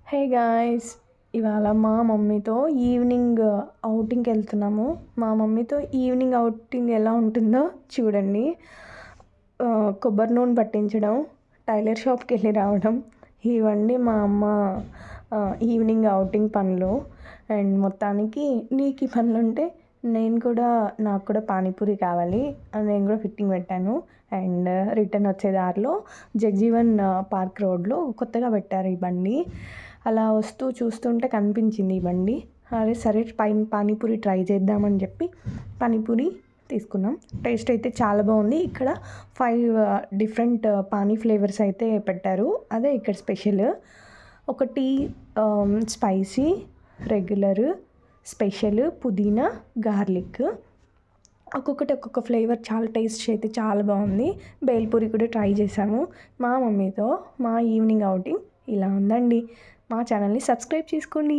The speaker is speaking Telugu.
హే గాయ్స్, ఇవాళ మా మమ్మీతో ఈవినింగ్ ఔటింగ్కి వెళ్తున్నాము. మా మమ్మీతో ఈవినింగ్ ఔటింగ్ ఎలా ఉంటుందో చూడండి. కొబ్బరి నూనె పట్టించడం, టైలర్ షాప్కి వెళ్ళి రావడం, ఇవన్నీ మా అమ్మ ఈవినింగ్ ఔటింగ్ పనులు. అండ్ మొత్తానికి నీకు ఈ పనులు ఉంటే నాకు కూడా పానీపూరి కావాలి అని నేను కూడా ఫిట్టింగ్ పెట్టాను. అండ్ రిటర్న్ వచ్చే దారిలో జగజీవన్ పార్క్ రోడ్లో కొత్తగా పెట్టారు ఈ బండి. అలా వస్తూ చూస్తుంటే కనిపించింది ఈ బండి. అరే సరే పానీపూరి ట్రై చేద్దామని చెప్పి పానీపూరి తీసుకున్నాం. టేస్ట్ అయితే చాలా బాగుంది. ఇక్కడ 5 డిఫరెంట్ పానీ ఫ్లేవర్స్ అయితే పెట్టారు. అదే ఇక్కడ స్పెషల్. ఒకటి స్పైసీ, రెగ్యులర్, స్పెషల్, పుదీనా, గార్లిక్. ఒక్కొక్క ఫ్లేవర్ చాలా టేస్ట్ అయితే చాలా బాగుంది. బేల్పూరి కూడా ట్రై చేసాము మా మమ్మీతో. మా ఈవినింగ్ ఔటింగ్ ఇలా ఉందండి. మా ఛానల్ని సబ్స్క్రైబ్ చేసుకోండి.